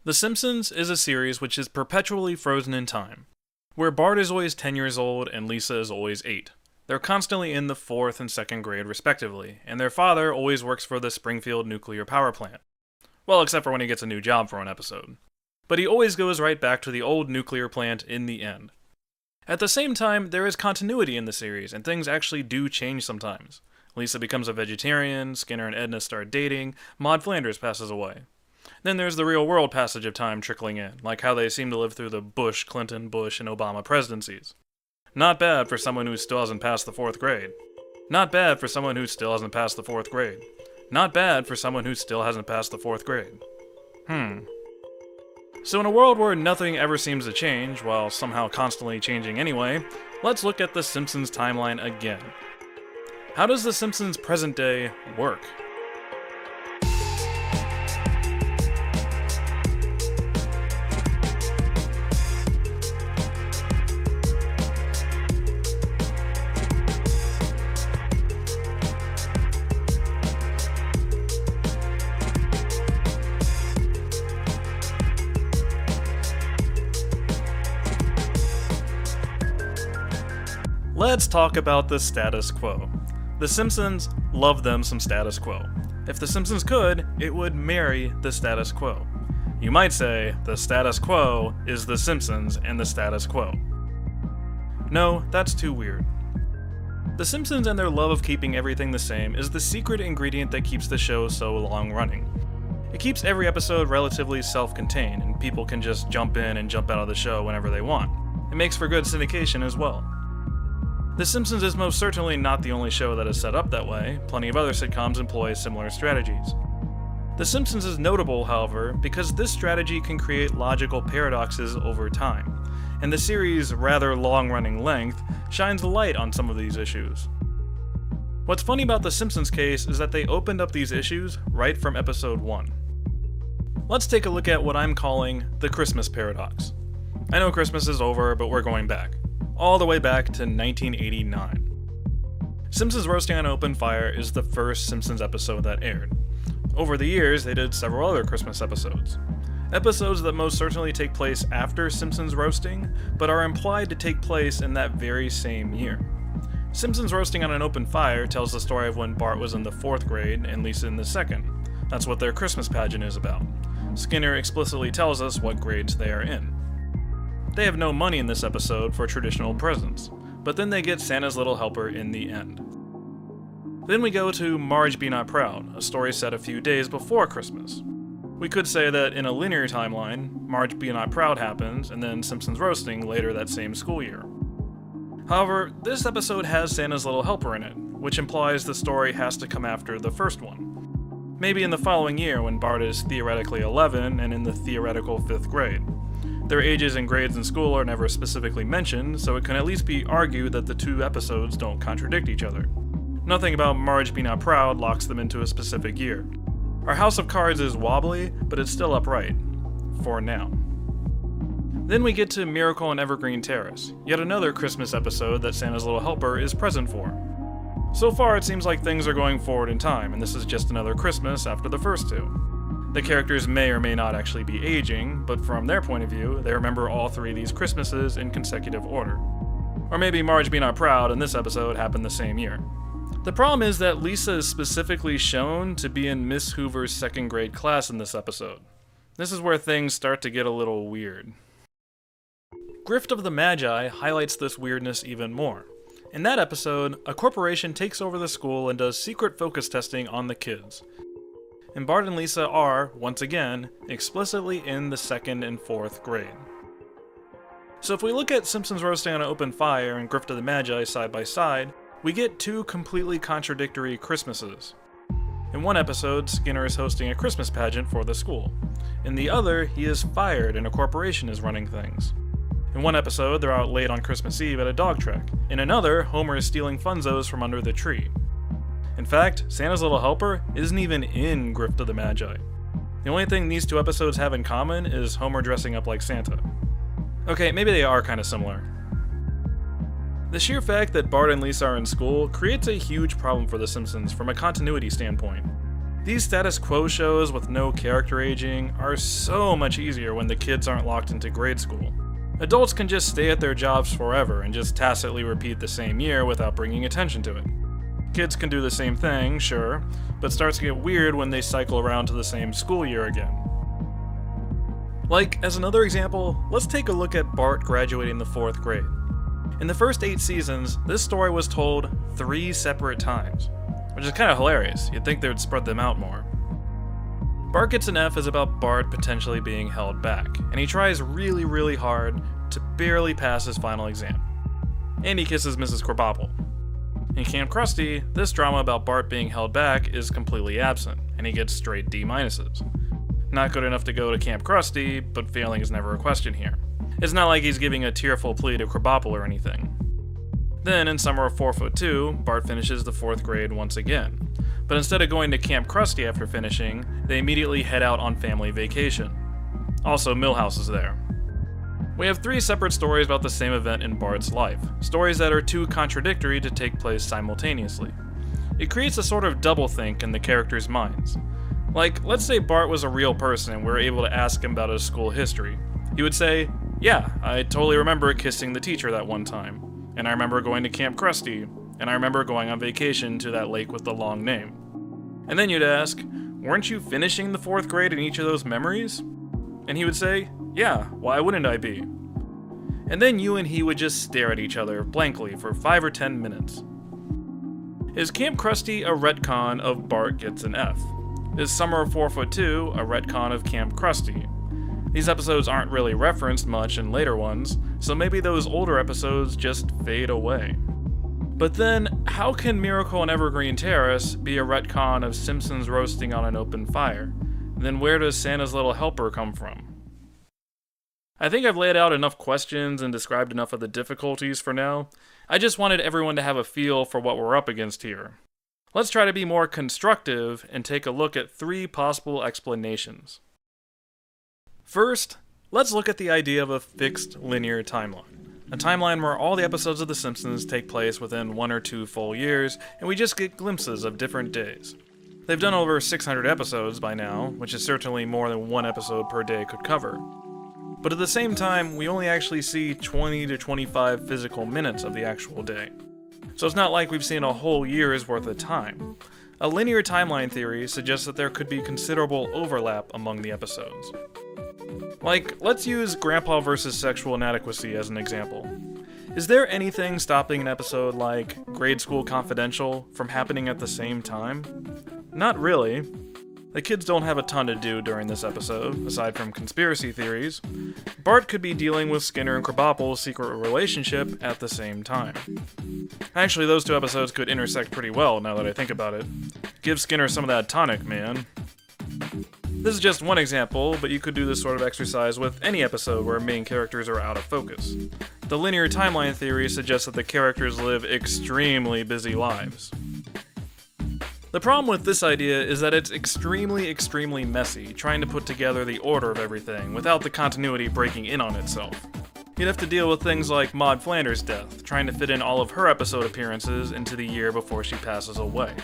The Simpsons is a series which is perpetually frozen in time, where Bart is always 10 years old and Lisa is always 8. They're constantly in the 4th and 2nd grade respectively, and their father always works for the Springfield nuclear power plant. Well, except for when he gets a new job for an episode. But he always goes right back to the old nuclear plant in the end. At the same time, there is continuity in the series, and things actually do change sometimes. Lisa becomes a vegetarian, Skinner and Edna start dating, Maud Flanders passes away. Then there's the real-world passage of time trickling in, like how they seem to live through the Bush, Clinton, Bush, and Obama presidencies. Not bad for someone who still hasn't passed the 4th grade. Not bad for someone who still hasn't passed the 4th grade. Not bad for someone who still hasn't passed the 4th grade. So in a world where nothing ever seems to change, while somehow constantly changing anyway, let's look at the Simpsons timeline again. How does the Simpsons present day work? Let's talk about the status quo. The Simpsons love them some status quo. If The Simpsons could, it would marry the status quo. You might say, the status quo is The Simpsons and the status quo. No, that's too weird. The Simpsons and their love of keeping everything the same is the secret ingredient that keeps the show so long running. It keeps every episode relatively self-contained, and people can just jump in and jump out of the show whenever they want. It makes for good syndication as well. The Simpsons is most certainly not the only show that is set up that way. Plenty of other sitcoms employ similar strategies. The Simpsons is notable, however, because this strategy can create logical paradoxes over time, and the series' rather long-running length shines a light on some of these issues. What's funny about the Simpsons case is that they opened up these issues right from episode 1. Let's take a look at what I'm calling the Christmas paradox. I know Christmas is over, but we're going back. All the way back to 1989. Simpsons Roasting on Open Fire is the first Simpsons episode that aired. Over the years, they did several other Christmas episodes. Episodes that most certainly take place after Simpsons Roasting, but are implied to take place in that very same year. Simpsons Roasting on an Open Fire tells the story of when Bart was in the 4th grade and Lisa in the 2nd. That's what their Christmas pageant is about. Skinner explicitly tells us what grades they are in. They have no money in this episode for traditional presents, but then they get Santa's Little Helper in the end. Then we go to Marge Be Not Proud, a story set a few days before Christmas. We could say that in a linear timeline, Marge Be Not Proud happens, and then Simpsons Roasting later that same school year. However, this episode has Santa's Little Helper in it, which implies the story has to come after the first one. Maybe in the following year when Bart is theoretically 11 and in the theoretical 5th grade. Their ages and grades in school are never specifically mentioned, so it can at least be argued that the two episodes don't contradict each other. Nothing about Marge Be Not Proud locks them into a specific year. Our house of cards is wobbly, but it's still upright. For now. Then we get to Miracle on Evergreen Terrace, yet another Christmas episode that Santa's Little Helper is present for. So far it seems like things are going forward in time, and this is just another Christmas after the first two. The characters may or may not actually be aging, but from their point of view, they remember all 3 of these Christmases in consecutive order. Or maybe Marge Be Not Proud and this episode happened the same year. The problem is that Lisa is specifically shown to be in Miss Hoover's 2nd grade class in this episode. This is where things start to get a little weird. Grift of the Magi highlights this weirdness even more. In that episode, a corporation takes over the school and does secret focus testing on the kids. And Bart and Lisa are, once again, explicitly in the 2nd and 4th grade. So if we look at Simpsons Roasting on an Open Fire and Grift of the Magi side by side, we get 2 completely contradictory Christmases. In one episode, Skinner is hosting a Christmas pageant for the school. In the other, he is fired and a corporation is running things. In one episode, they're out late on Christmas Eve at a dog trek. In another, Homer is stealing funzos from under the tree. In fact, Santa's Little Helper isn't even in Grift of the Magi. The only thing these 2 episodes have in common is Homer dressing up like Santa. Okay, maybe they are kinda similar. The sheer fact that Bart and Lisa are in school creates a huge problem for The Simpsons from a continuity standpoint. These status quo shows with no character aging are so much easier when the kids aren't locked into grade school. Adults can just stay at their jobs forever and just tacitly repeat the same year without bringing attention to it. Kids can do the same thing, sure, but starts to get weird when they cycle around to the same school year again. Like, as another example, let's take a look at Bart graduating the 4th grade. In the first 8 seasons, this story was told 3 separate times, which is kind of hilarious. You'd think they would spread them out more. Bart Gets an F is about Bart potentially being held back, and he tries really, really hard to barely pass his final exam. And he kisses Mrs. Krabappel. In Camp Krusty, this drama about Bart being held back is completely absent, and he gets straight D-. Not good enough to go to Camp Krusty, but failing is never a question here. It's not like he's giving a tearful plea to Krabappel or anything. Then, in Summer of 4'2", Bart finishes the 4th grade once again. But instead of going to Camp Krusty after finishing, they immediately head out on family vacation. Also, Milhouse is there. We have 3 separate stories about the same event in Bart's life, stories that are too contradictory to take place simultaneously. It creates a sort of doublethink in the characters' minds. Like, let's say Bart was a real person and we were able to ask him about his school history. He would say, "Yeah, I totally remember kissing the teacher that one time. And I remember going to Camp Krusty, and I remember going on vacation to that lake with the long name." And then you'd ask, "Weren't you finishing the 4th grade in each of those memories?" And he would say, "Yeah, why wouldn't I be?" And then you and he would just stare at each other blankly for 5 or 10 minutes. Is Camp Krusty a retcon of Bart Gets an F? Is Summer of 4'2" a retcon of Camp Krusty? These episodes aren't really referenced much in later ones, so maybe those older episodes just fade away. But then, how can Miracle on Evergreen Terrace be a retcon of Simpsons roasting on an open fire? Then where does Santa's Little Helper come from? I think I've laid out enough questions and described enough of the difficulties for now. I just wanted everyone to have a feel for what we're up against here. Let's try to be more constructive and take a look at 3 possible explanations. First, let's look at the idea of a fixed linear timeline. A timeline where all the episodes of The Simpsons take place within 1 or 2 full years, and we just get glimpses of different days. They've done over 600 episodes by now, which is certainly more than 1 episode per day could cover. But at the same time, we only actually see 20 to 25 physical minutes of the actual day. So it's not like we've seen a whole year's worth of time. A linear timeline theory suggests that there could be considerable overlap among the episodes. Like, let's use Grandpa vs. Sexual Inadequacy as an example. Is there anything stopping an episode like Grade School Confidential from happening at the same time? Not really. The kids don't have a ton to do during this episode, aside from conspiracy theories. Bart could be dealing with Skinner and Krabappel's secret relationship at the same time. Actually, those 2 episodes could intersect pretty well now that I think about it. Give Skinner some of that tonic, man. This is just one example, but you could do this sort of exercise with any episode where main characters are out of focus. The linear timeline theory suggests that the characters live extremely busy lives. The problem with this idea is that it's extremely messy, trying to put together the order of everything without the continuity breaking in on itself. You'd have to deal with things like Maud Flanders' death, trying to fit in all of her episode appearances into the year before she passes away.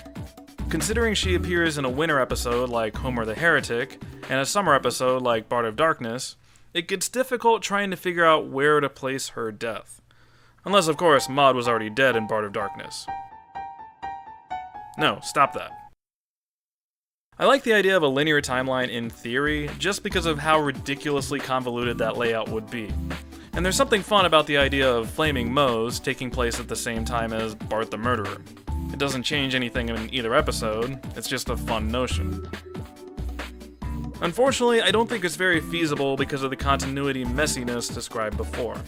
Considering she appears in a winter episode like Homer the Heretic, and a summer episode like Bart of Darkness, it gets difficult trying to figure out where to place her death. Unless, of course, Maud was already dead in Bart of Darkness. No, stop that. I like the idea of a linear timeline in theory, just because of how ridiculously convoluted that layout would be. And there's something fun about the idea of Flaming Moe's taking place at the same time as Bart the Murderer. It doesn't change anything in either episode, it's just a fun notion. Unfortunately, I don't think it's very feasible because of the continuity messiness described before.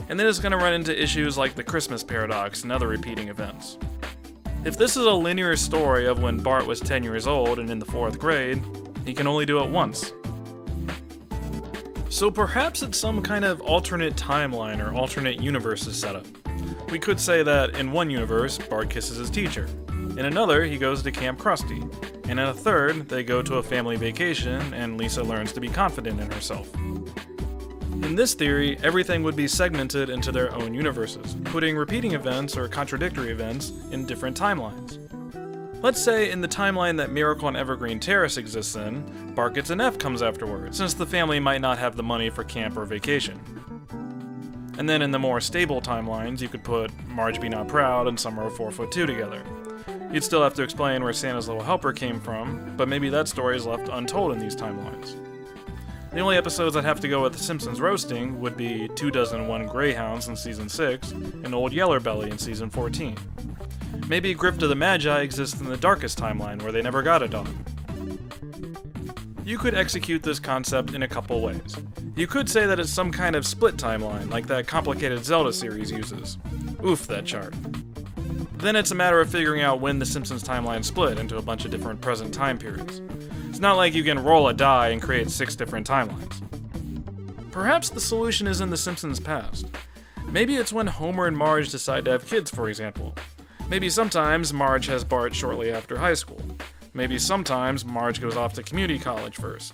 And then it's going to run into issues like the Christmas paradox and other repeating events. If this is a linear story of when Bart was 10 years old and in the 4th grade, he can only do it once. So perhaps it's some kind of alternate timeline or alternate universes setup. We could say that in one universe, Bart kisses his teacher. In another, he goes to Camp Krusty. And in a third, they go to a family vacation and Lisa learns to be confident in herself. In this theory, everything would be segmented into their own universes, putting repeating events or contradictory events in different timelines. Let's say in the timeline that Miracle on Evergreen Terrace exists in, Bart gets an F comes afterwards, since the family might not have the money for camp or vacation. And then in the more stable timelines, you could put Marge Be Not Proud and Summer of 4'2" together. You'd still have to explain where Santa's Little Helper came from, but maybe that story is left untold in these timelines. The only episodes that have to go with The Simpsons roasting would be 201 Greyhounds in Season 6 and Old Yeller Belly in Season 14. Maybe Grift of the Magi exists in the darkest timeline where they never got a dog. You could execute this concept in a couple ways. You could say that it's some kind of split timeline, like that complicated Zelda series uses. Oof, that chart. Then it's a matter of figuring out when the Simpsons timeline split into a bunch of different present time periods. It's not like you can roll a die and create 6 different timelines. Perhaps the solution is in the Simpsons' past. Maybe it's when Homer and Marge decide to have kids, for example. Maybe sometimes Marge has Bart shortly after high school. Maybe sometimes Marge goes off to community college first.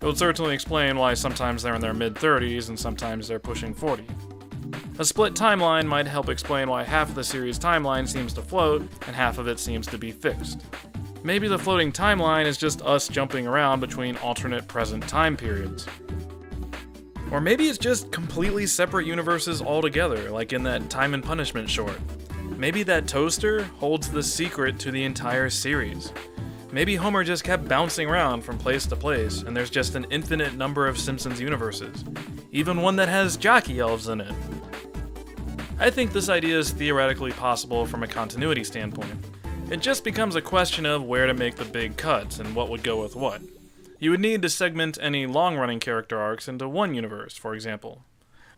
It would certainly explain why sometimes they're in their mid-30s and sometimes they're pushing 40. A split timeline might help explain why half of the series' timeline seems to float and half of it seems to be fixed. Maybe the floating timeline is just us jumping around between alternate present time periods. Or maybe it's just completely separate universes altogether, like in that Time and Punishment short. Maybe that toaster holds the secret to the entire series. Maybe Homer just kept bouncing around from place to place, and there's just an infinite number of Simpsons universes, even one that has jockey elves in it. I think this idea is theoretically possible from a continuity standpoint. It just becomes a question of where to make the big cuts and what would go with what. You would need to segment any long-running character arcs into one universe, for example.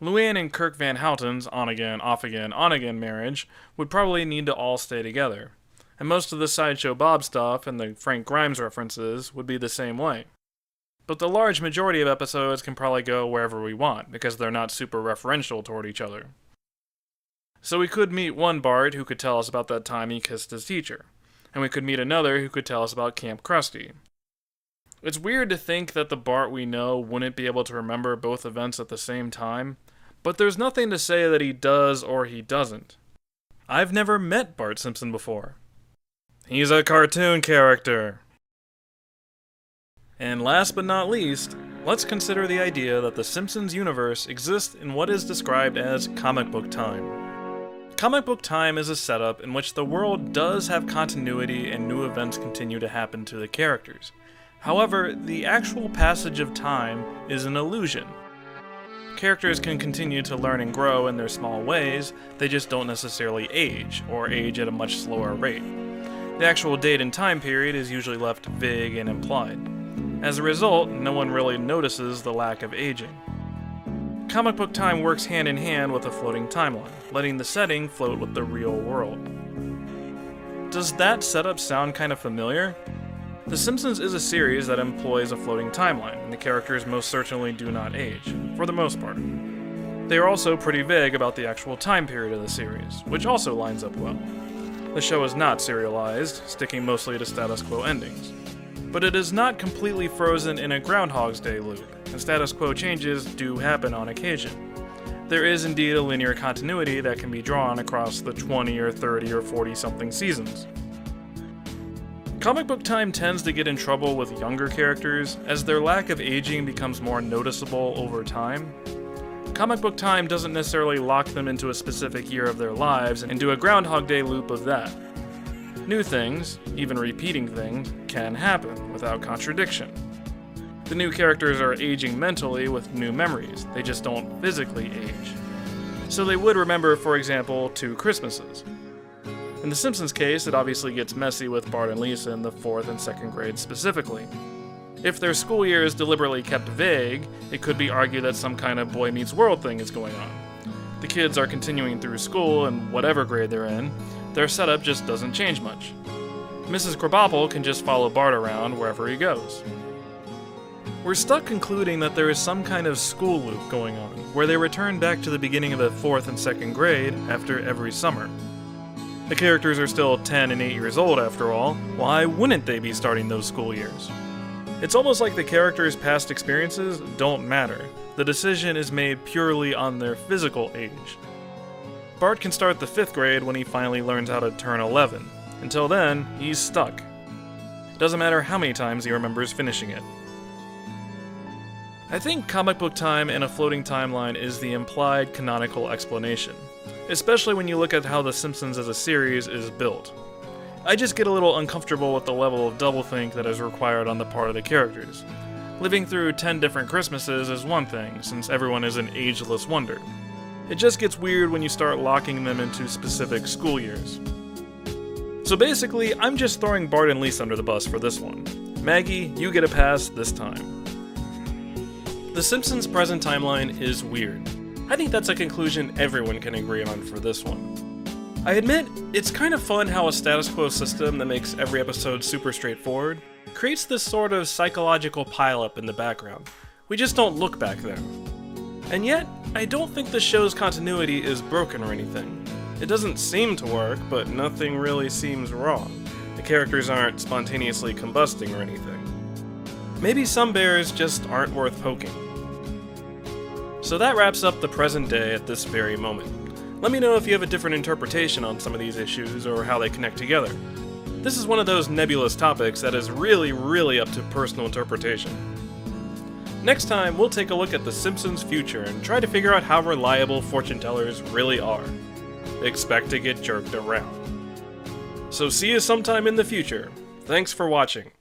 Luann and Kirk Van Houten's on-again, off-again, on-again marriage would probably need to all stay together. And most of the Sideshow Bob stuff and the Frank Grimes references would be the same way. But the large majority of episodes can probably go wherever we want, because they're not super referential toward each other. So we could meet one Bart who could tell us about that time he kissed his teacher, and we could meet another who could tell us about Camp Krusty. It's weird to think that the Bart we know wouldn't be able to remember both events at the same time, but there's nothing to say that he does or he doesn't. I've never met Bart Simpson before. He's a cartoon character. And last but not least, let's consider the idea that the Simpsons universe exists in what is described as comic book time. Comic book time is a setup in which the world does have continuity and new events continue to happen to the characters. However, the actual passage of time is an illusion. Characters can continue to learn and grow in their small ways, they just don't necessarily age, or age at a much slower rate. The actual date and time period is usually left vague and implied. As a result, no one really notices the lack of aging. Comic book time works hand in hand with a floating timeline, letting the setting float with the real world. Does that setup sound kind of familiar? The Simpsons is a series that employs a floating timeline, and the characters most certainly do not age, for the most part. They are also pretty vague about the actual time period of the series, which also lines up well. The show is not serialized, sticking mostly to status quo endings. But it is not completely frozen in a Groundhog's Day loop, and status quo changes do happen on occasion. There is indeed a linear continuity that can be drawn across the 20 or 30 or 40-something seasons. Comic book time tends to get in trouble with younger characters, as their lack of aging becomes more noticeable over time. Comic book time doesn't necessarily lock them into a specific year of their lives and do a Groundhog Day loop of that. New things, even repeating things, can happen without contradiction. The new characters are aging mentally with new memories, they just don't physically age. So they would remember, for example, 2 Christmases. In The Simpsons case, it obviously gets messy with Bart and Lisa in the 4th and 2nd grades specifically. If their school year is deliberately kept vague, it could be argued that some kind of Boy Meets World thing is going on. The kids are continuing through school in whatever grade they're in, their setup just doesn't change much. Mrs. Krabappel can just follow Bart around wherever he goes. We're stuck concluding that there is some kind of school loop going on, where they return back to the beginning of the 4th and 2nd grade after every summer. The characters are still 10 and 8 years old after all, why wouldn't they be starting those school years? It's almost like the characters' past experiences don't matter. The decision is made purely on their physical age. Bart can start the 5th grade when he finally learns how to turn 11. Until then, he's stuck. It doesn't matter how many times he remembers finishing it. I think comic book time and a floating timeline is the implied canonical explanation, especially when you look at how The Simpsons as a series is built. I just get a little uncomfortable with the level of doublethink that is required on the part of the characters. Living through 10 different Christmases is one thing, since everyone is an ageless wonder. It just gets weird when you start locking them into specific school years. So basically, I'm just throwing Bart and Lisa under the bus for this one. Maggie, you get a pass this time. The Simpsons' present timeline is weird. I think that's a conclusion everyone can agree on for this one. I admit, it's kind of fun how a status quo system that makes every episode super straightforward creates this sort of psychological pileup in the background. We just don't look back there. And yet, I don't think the show's continuity is broken or anything. It doesn't seem to work, but nothing really seems wrong. The characters aren't spontaneously combusting or anything. Maybe some bears just aren't worth poking. So that wraps up the present day at this very moment. Let me know if you have a different interpretation on some of these issues or how they connect together. This is one of those nebulous topics that is really up to personal interpretation. Next time, we'll take a look at The Simpsons' future and try to figure out how reliable fortune tellers really are. Expect to get jerked around. So see you sometime in the future. Thanks for watching.